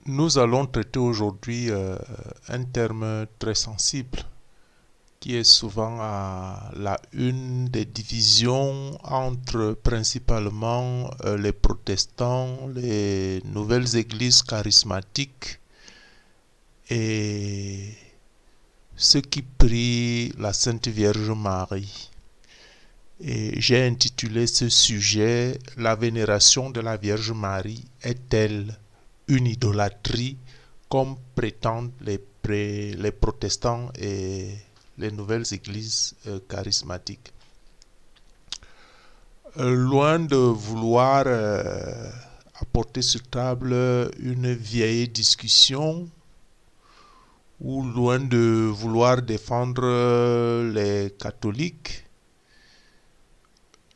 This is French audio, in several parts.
Nous allons traiter aujourd'hui un terme très sensible qui est souvent à la une des divisions entre principalement les protestants, les nouvelles églises charismatiques et ceux qui prient la Sainte Vierge Marie. Et j'ai intitulé ce sujet La vénération de la Vierge Marie est-elle une idolâtrie comme prétendent les protestants et les nouvelles églises charismatiques. Loin de vouloir apporter sur table une vieille discussion ou loin de vouloir défendre les catholiques,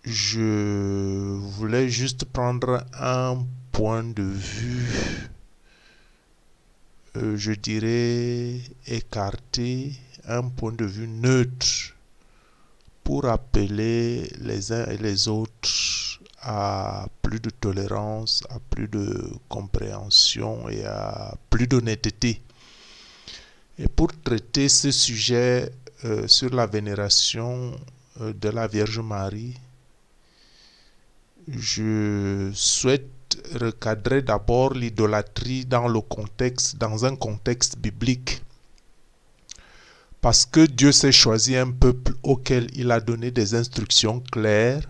je voulais juste prendre un point de vue, je dirais écarté, un point de vue neutre pour appeler les uns et les autres à plus de tolérance, à plus de compréhension et à plus d'honnêteté. Et pour traiter ce sujet sur la vénération de la Vierge Marie, je souhaite recadrer d'abord l'idolâtrie dans un contexte biblique. Parce que Dieu s'est choisi un peuple auquel il a donné des instructions claires,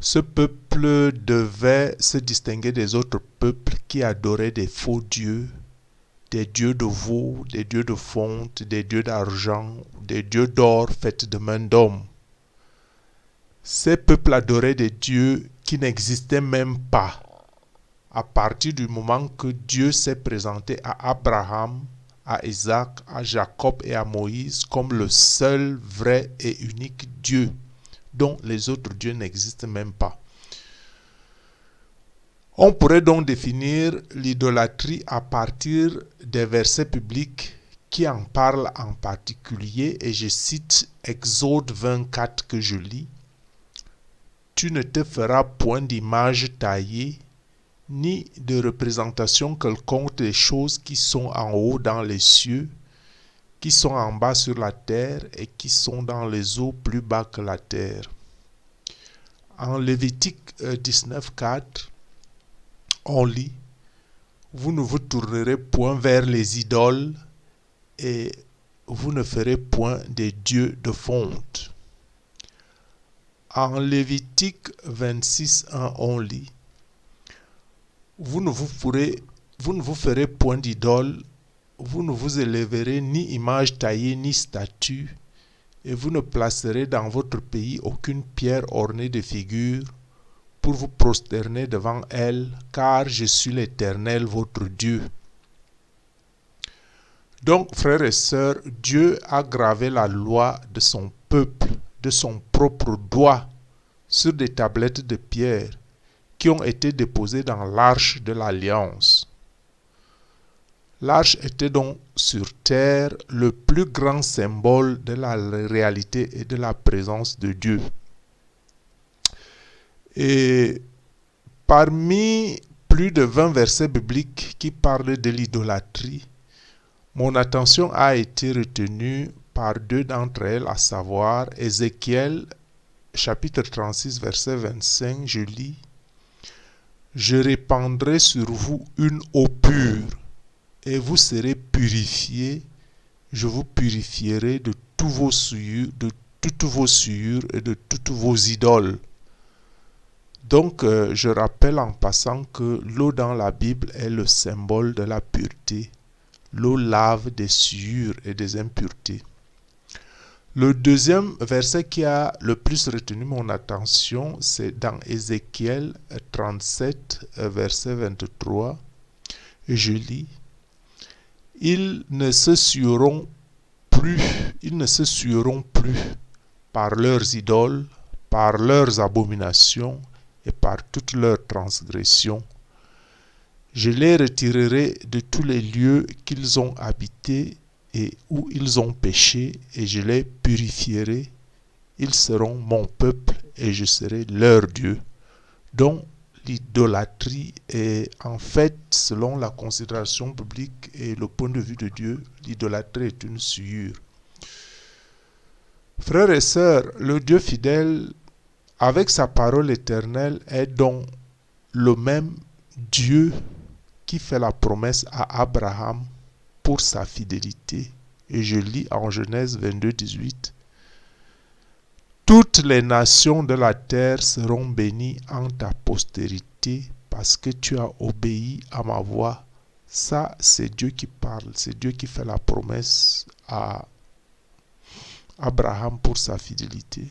ce peuple devait se distinguer des autres peuples qui adoraient des faux dieux, des dieux de veau, des dieux de fonte, des dieux d'argent, des dieux d'or faits de main d'homme. Ces peuples adoraient des dieux qui n'existaient même pas. À partir du moment que Dieu s'est présenté à Abraham, à Isaac, à Jacob et à Moïse comme le seul, vrai et unique Dieu, dont les autres dieux n'existent même pas. On pourrait donc définir l'idolâtrie à partir des versets bibliques qui en parlent en particulier, et je cite Exode 24 que je lis. Tu ne te feras point d'image taillée, ni de représentation quelconque des choses qui sont en haut dans les cieux, qui sont en bas sur la terre et qui sont dans les eaux plus bas que la terre. En Lévitique 19:4, on lit « Vous ne vous tournerez point vers les idoles et vous ne ferez point des dieux de fonte. » En Lévitique 26:1, on lit Vous ne vous ferez point d'idole, vous ne vous élèverez ni image taillée ni statue, et vous ne placerez dans votre pays aucune pierre ornée de figures pour vous prosterner devant elle, car je suis l'Éternel votre Dieu. Donc, frères et sœurs, Dieu a gravé la loi de son peuple, de son propre doigt, sur des tablettes de pierre qui ont été déposées dans l'arche de l'Alliance. L'arche était donc sur terre le plus grand symbole de la réalité et de la présence de Dieu. Et parmi plus de 20 versets bibliques qui parlent de l'idolâtrie, mon attention a été retenue par deux d'entre elles, à savoir Ézéchiel, chapitre 36, verset 25, je lis « Je répandrai sur vous une eau pure, et vous serez purifiés, je vous purifierai de toutes vos souillures et de toutes vos idoles. » Donc, je rappelle en passant que l'eau dans la Bible est le symbole de la pureté. L'eau lave des souillures et des impuretés. Le deuxième verset qui a le plus retenu mon attention, c'est dans Ézéchiel 37, verset 23. Et je lis « Ils ne se souilleront plus par leurs idoles, par leurs abominations et par toutes leurs transgressions. Je les retirerai de tous les lieux qu'ils ont habités et où ils ont péché, et je les purifierai. Ils seront mon peuple et je serai leur Dieu. » Donc, l'idolâtrie est en fait selon la considération biblique et le point de vue de Dieu, l'idolâtrie est une souillure. Frères et sœurs, le Dieu fidèle, avec sa parole éternelle, est donc le même Dieu qui fait la promesse à Abraham pour sa fidélité. Et je lis en Genèse 22, 18. Toutes les nations de la terre seront bénies en ta postérité parce que tu as obéi à ma voix. Ça, c'est Dieu qui parle, c'est Dieu qui fait la promesse à Abraham pour sa fidélité.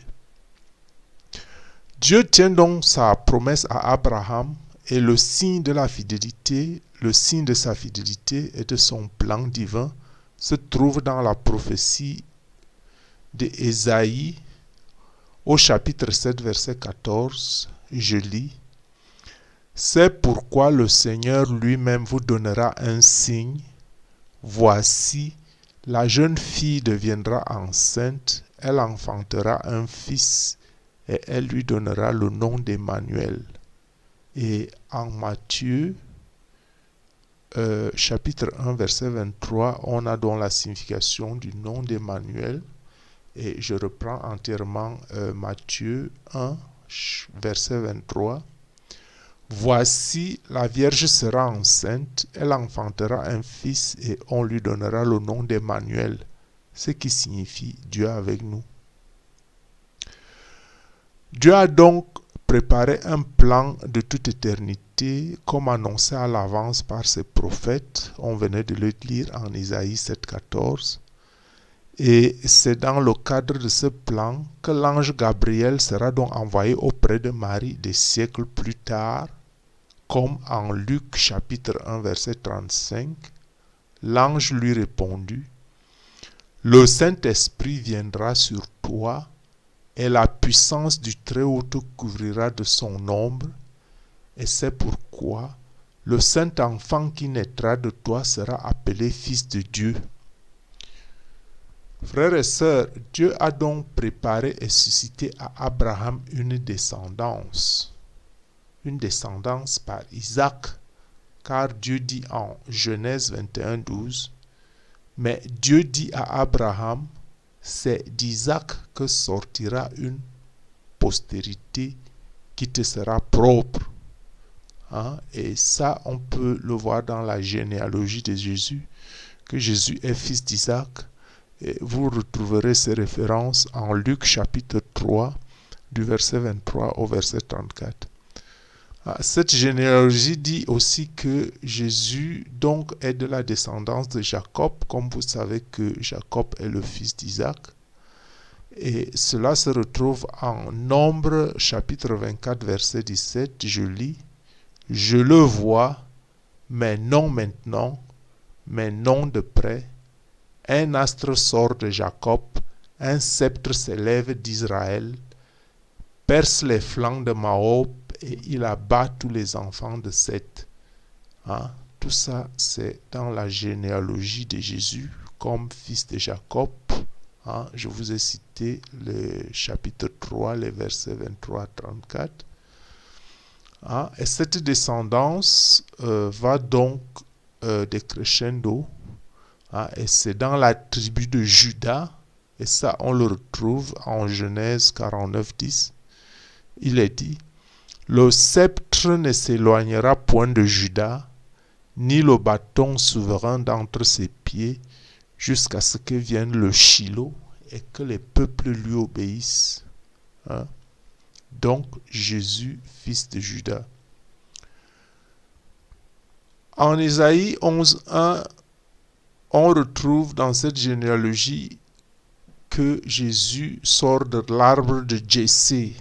Dieu tient donc sa promesse à Abraham et le signe de la fidélité, le signe de sa fidélité et de son plan divin se trouve dans la prophétie d'Ésaïe au chapitre 7, verset 14. Je lis. C'est pourquoi le Seigneur lui-même vous donnera un signe. Voici, la jeune fille deviendra enceinte, elle enfantera un fils et elle lui donnera le nom d'Emmanuel. Et en Matthieu, chapitre 1, verset 23, on a donc la signification du nom d'Emmanuel. Et je reprends entièrement Matthieu 1, verset 23. Voici, la Vierge sera enceinte, elle enfantera un fils et on lui donnera le nom d'Emmanuel, ce qui signifie Dieu avec nous. Dieu a donc préparé un plan de toute éternité, comme annoncé à l'avance par ses prophètes. On venait de le lire en Isaïe 7, 14. Et c'est dans le cadre de ce plan que l'ange Gabriel sera donc envoyé auprès de Marie des siècles plus tard, comme en Luc chapitre 1 verset 35. L'ange lui répondit, « Le Saint-Esprit viendra sur toi, et la puissance du Très-Haut te couvrira de son ombre, et c'est pourquoi le Saint-Enfant qui naîtra de toi sera appelé Fils de Dieu. » Frères et sœurs, Dieu a donc préparé et suscité à Abraham une descendance par Isaac, car Dieu dit en Genèse 21, 12, « Mais Dieu dit à Abraham, c'est d'Isaac que sortira une postérité qui te sera propre. » Et ça, on peut le voir dans la généalogie de Jésus, que Jésus est fils d'Isaac. Et vous retrouverez ces références en Luc chapitre 3, du verset 23 au verset 34. Cette généalogie dit aussi que Jésus donc est de la descendance de Jacob, comme vous savez que Jacob est le fils d'Isaac. Et cela se retrouve en Nombre chapitre 24, verset 17. Je lis, « Je le vois, mais non maintenant, mais non de près. Un astre sort de Jacob, un sceptre s'élève d'Israël, perce les flancs de Mahob et il abat tous les enfants de Seth. » Tout ça, c'est dans la généalogie de Jésus comme fils de Jacob. Je vous ai cité le chapitre 3, les versets 23 à 34. Et cette descendance va donc décrescendo. Et c'est dans la tribu de Juda, et ça on le retrouve en Genèse 49, 10. Il est dit, « Le sceptre ne s'éloignera point de Juda, ni le bâton souverain d'entre ses pieds, jusqu'à ce que vienne le Shilo et que les peuples lui obéissent. » Donc Jésus, fils de Juda. En Ésaïe 11, 1, on retrouve dans cette généalogie que Jésus sort de l'arbre de Jessé.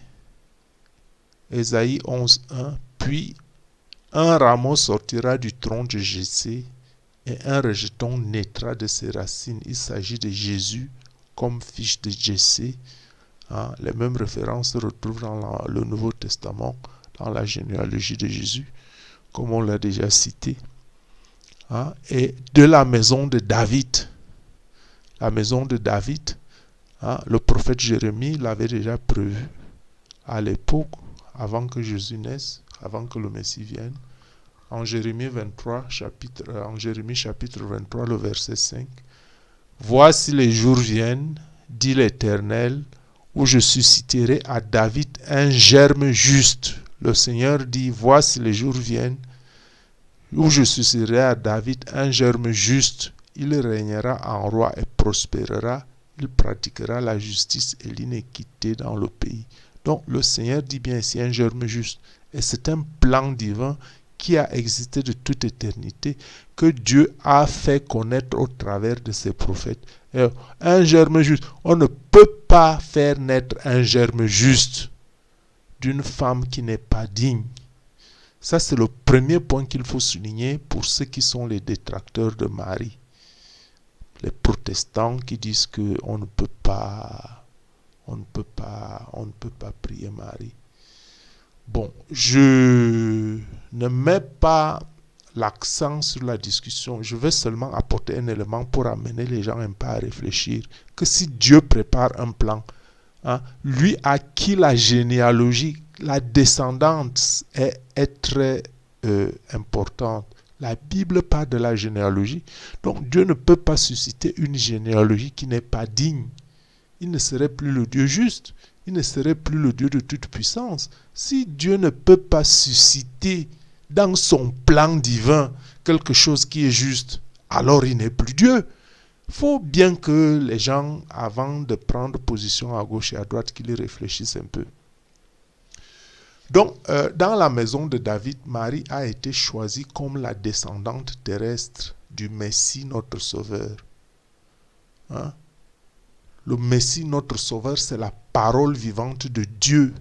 Ésaïe 11, 1. Puis un rameau sortira du tronc de Jessé et un rejeton naîtra de ses racines. Il s'agit de Jésus comme fils de Jessé. Les mêmes références se retrouvent dans le Nouveau Testament, dans la généalogie de Jésus, comme on l'a déjà cité. Et de la maison de David. La maison de David, le prophète Jérémie l'avait déjà prévu à l'époque, avant que Jésus naisse, avant que le Messie vienne, en Jérémie chapitre 23, le verset 5. Voici les jours viennent, dit l'Éternel, où je susciterai à David un germe juste. Le Seigneur dit, voici les jours viennent, où je susciterai à David un germe juste. Il régnera en roi et prospérera. Il pratiquera la justice et l'iniquité dans le pays. Donc le Seigneur dit bien ici un germe juste. Et c'est un plan divin qui a existé de toute éternité, que Dieu a fait connaître au travers de ses prophètes. Et un germe juste. On ne peut pas faire naître un germe juste d'une femme qui n'est pas digne. Ça, c'est le premier point qu'il faut souligner pour ceux qui sont les détracteurs de Marie. Les protestants qui disent qu'on ne peut pas prier Marie. Bon, je ne mets pas l'accent sur la discussion. Je veux seulement apporter un élément pour amener les gens un peu à réfléchir. Que si Dieu prépare un plan, lui à qui la généalogie, la descendance est très importante. La Bible parle de la généalogie. Donc Dieu ne peut pas susciter une généalogie qui n'est pas digne. Il ne serait plus le Dieu juste. Il ne serait plus le Dieu de toute puissance. Si Dieu ne peut pas susciter dans son plan divin quelque chose qui est juste, alors il n'est plus Dieu. Il faut bien que les gens, avant de prendre position à gauche et à droite, qu'ils réfléchissent un peu. Donc, dans la maison de David, Marie a été choisie comme la descendante terrestre du Messie, notre Sauveur. Le Messie, notre Sauveur, c'est la parole vivante de Dieu,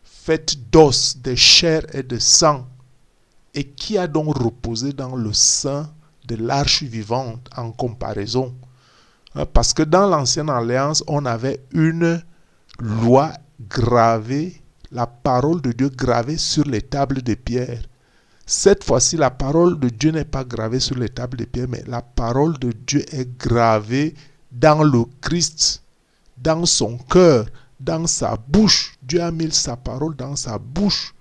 faite d'os, de chair et de sang, et qui a donc reposé dans le sein de l'arche vivante en comparaison. Parce que dans l'Ancienne Alliance, on avait une loi gravée, la parole de Dieu gravée sur les tables de pierre. Cette fois-ci, la parole de Dieu n'est pas gravée sur les tables de pierre, mais la parole de Dieu est gravée dans le Christ, dans son cœur, dans sa bouche. Dieu a mis sa parole dans sa bouche.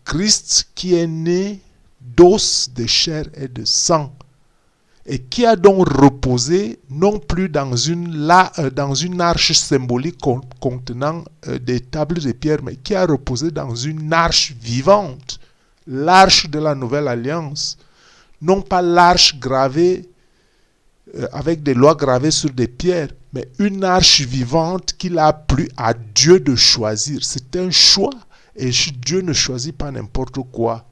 Christ qui est né d'os, de chair et de sang, et qui a donc reposé non plus dans une arche symbolique contenant des tables de pierre, mais qui a reposé dans une arche vivante, l'arche de la nouvelle alliance, non pas l'arche gravée avec des lois gravées sur des pierres, mais une arche vivante qu'il a plu à Dieu de choisir. C'est un choix, et Dieu ne choisit pas n'importe quoi.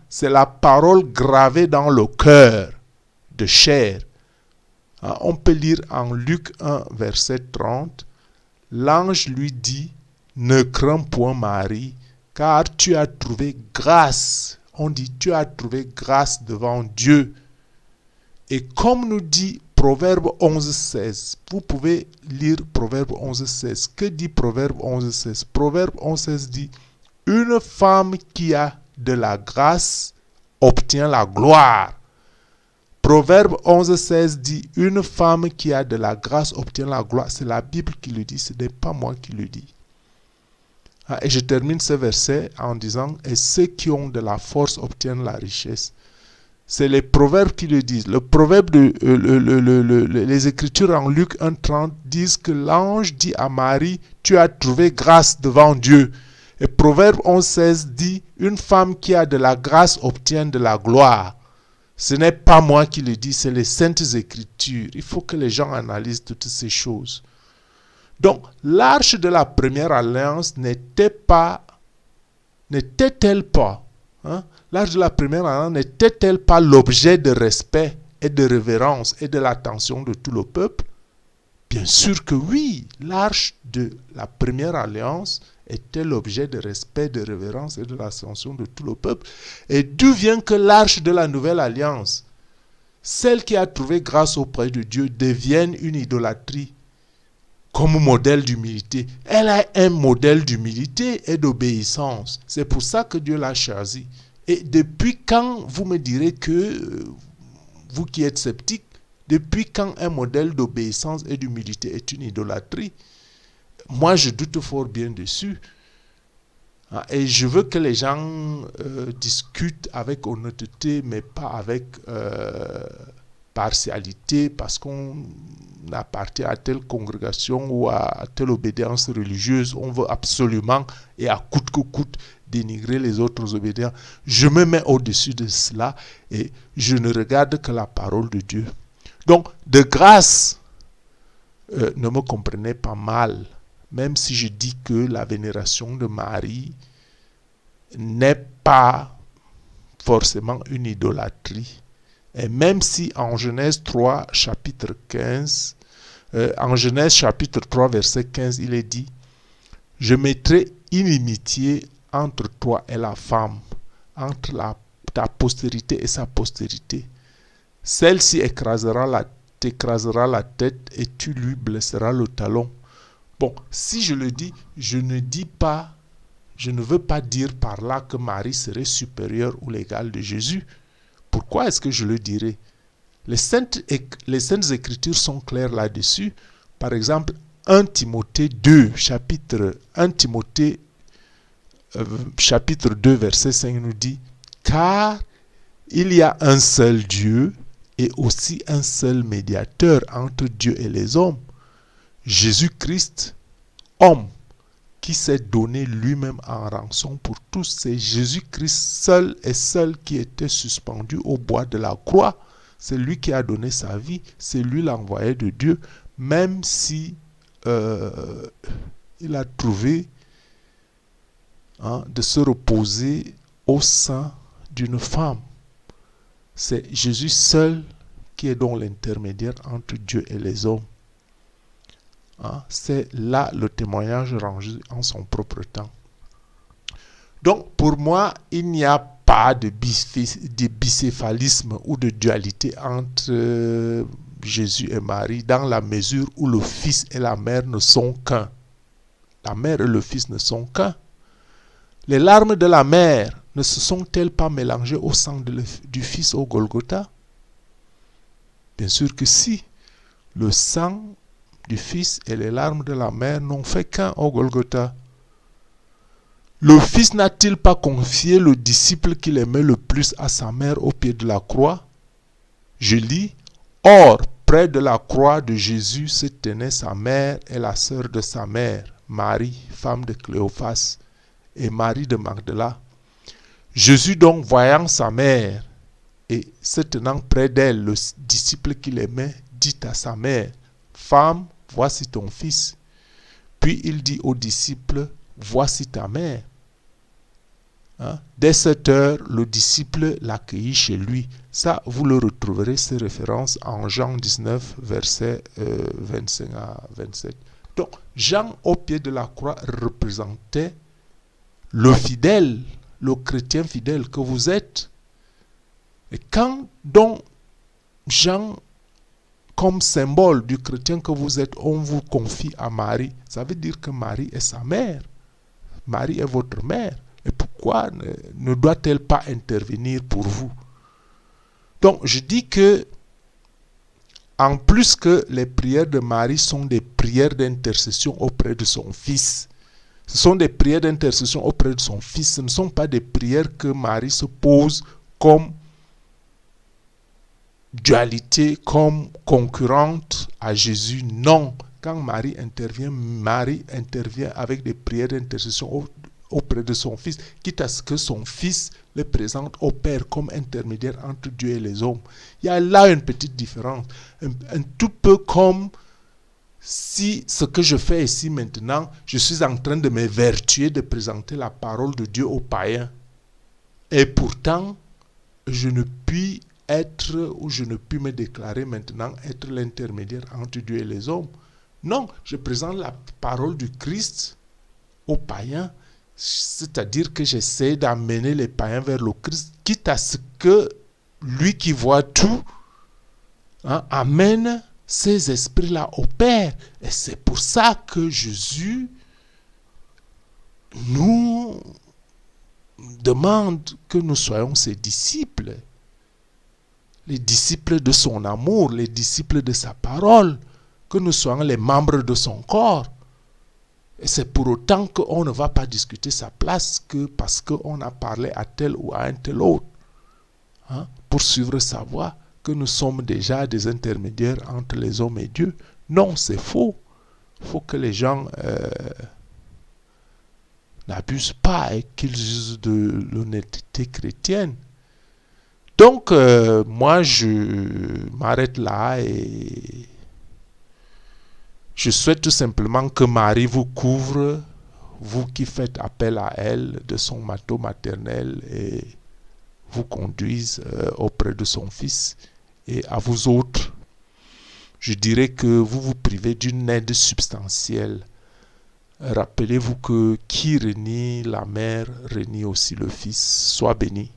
C'est la parole gravée dans le cœur de chair. On peut lire en Luc 1, verset 30, l'ange lui dit, ne crains point Marie, car tu as trouvé grâce. On dit, tu as trouvé grâce devant Dieu. Et comme nous dit Proverbe 11, 16, vous pouvez lire Proverbe 11, 16. Que dit Proverbe 11, 16? Proverbe 11, 16 dit, une femme qui a de la grâce obtient la gloire. Proverbe 11, 16 dit, une femme qui a de la grâce obtient la gloire. C'est la Bible qui le dit, ce n'est pas moi qui le dis. Et je termine ce verset en disant, et ceux qui ont de la force obtiennent la richesse. C'est les proverbes qui le disent. Le proverbe les Écritures en Luc 1, 30 disent que l'ange dit à Marie, tu as trouvé grâce devant Dieu. Et Proverbe 11, 16 dit, une femme qui a de la grâce obtient de la gloire. Ce n'est pas moi qui le dis, c'est les Saintes Écritures. Il faut que les gens analysent toutes ces choses. Donc, l'arche de la première alliance n'était-elle pas, l'arche de la première alliance n'était-elle pas l'objet de respect et de révérence et de l'attention de tout le peuple? Bien sûr que oui, l'arche de la première alliance était l'objet de respect, de révérence et de l'attention de tout le peuple. Et d'où vient que l'arche de la nouvelle alliance, celle qui a trouvé grâce auprès de Dieu, devienne une idolâtrie comme modèle d'humilité? Elle a un modèle d'humilité et d'obéissance. C'est pour ça que Dieu l'a choisi. Et depuis quand vous me direz que, vous qui êtes sceptique, depuis quand un modèle d'obéissance et d'humilité est une idolâtrie? Moi, je doute fort bien dessus. Et je veux que les gens discutent avec honnêteté, mais pas avec partialité, parce qu'on appartient à telle congrégation ou à telle obédience religieuse. On veut absolument, et à coûte que coûte, dénigrer les autres obédients. Je me mets au-dessus de cela et je ne regarde que la parole de Dieu. Donc, de grâce, ne me comprenez pas mal, même si je dis que la vénération de Marie n'est pas forcément une idolâtrie. Et même si en Genèse 3, chapitre 15, en Genèse chapitre 3, verset 15, il est dit « Je mettrai inimitié entre toi et la femme, entre ta postérité et sa postérité. Celle-ci t'écrasera la tête et tu lui blesseras le talon. » Bon, si je le dis, je ne veux pas dire par là que Marie serait supérieure ou l'égale de Jésus. Pourquoi est-ce que je le dirais? Les Saintes Écritures sont claires là-dessus. Par exemple, 1 Timothée 2, chapitre 2, verset 5 nous dit « Car il y a un seul Dieu et aussi un seul médiateur entre Dieu et les hommes, Jésus-Christ, homme, qui s'est donné lui-même en rançon pour tous. C'est Jésus-Christ seul qui était suspendu au bois de la croix. C'est lui qui a donné sa vie. C'est lui l'envoyé de Dieu, même si il a trouvé de se reposer au sein d'une femme. C'est Jésus seul qui est donc l'intermédiaire entre Dieu et les hommes. C'est là le témoignage rendu en son propre temps. Donc, pour moi, il n'y a pas de bicéphalisme ou de dualité entre Jésus et Marie, dans la mesure où le Fils et la Mère ne sont qu'un. La Mère et le Fils ne sont qu'un. Les larmes de la Mère ne se sont-elles pas mélangées au sang du Fils au Golgotha? Bien sûr que si. Le sang du Fils et les larmes de la Mère n'ont fait qu'un au Golgotha. Le Fils n'a-t-il pas confié le disciple qu'il aimait le plus à sa mère au pied de la croix? Je lis, « Or, près de la croix de Jésus se tenaient sa mère et la sœur de sa mère, Marie, femme de Cléophas, et Marie de Magdala. Jésus donc, voyant sa mère et se tenant près d'elle, le disciple qu'il aimait, dit à sa mère, « Femme, voici ton fils. » Puis il dit au disciple, « Voici ta mère. » Dès cette heure, le disciple l'accueillit chez lui. Ça, vous le retrouverez, ces références en Jean 19, versets 25 à 27. Donc, Jean, au pied de la croix, représentait le fidèle, le chrétien fidèle que vous êtes. Et quand donc Jean, comme symbole du chrétien que vous êtes, on vous confie à Marie, ça veut dire que Marie est sa mère. Marie est votre mère. Et pourquoi ne doit-elle pas intervenir pour vous? Donc, je dis que, en plus que les prières de Marie sont des prières d'intercession auprès de son Fils, ce sont des prières d'intercession auprès de son Fils, ce ne sont pas des prières que Marie se pose comme dualité, comme concurrente à Jésus. Non, quand Marie intervient avec des prières d'intercession auprès de son Fils, quitte à ce que son Fils le présente au Père comme intermédiaire entre Dieu et les hommes. Il y a là une petite différence, un tout peu comme si ce que je fais ici maintenant, je suis en train de m'évertuer de présenter la parole de Dieu aux païens. Et pourtant, je ne puis me déclarer maintenant être l'intermédiaire entre Dieu et les hommes. Non, je présente la parole du Christ aux païens, c'est-à-dire que j'essaie d'amener les païens vers le Christ, quitte à ce que lui qui voit tout amène ces esprits-là au Père. Et c'est pour ça que Jésus nous demande que nous soyons ses disciples, les disciples de son amour, les disciples de sa parole, que nous soyons les membres de son corps. Et c'est pour autant qu'on ne va pas discuter sa place que parce qu'on a parlé à tel ou à un tel autre. Hein, pour suivre sa voie, que nous sommes déjà des intermédiaires entre les hommes et Dieu. Non, c'est faux. Il faut que les gens n'abusent pas et qu'ils usent de l'honnêteté chrétienne. Donc, moi, je m'arrête là et je souhaite tout simplement que Marie vous couvre, vous qui faites appel à elle de son manteau maternel et vous conduise auprès de son Fils. Et à vous autres, je dirais que vous vous privez d'une aide substantielle. Rappelez-vous que qui renie la mère renie aussi le Fils. Sois béni.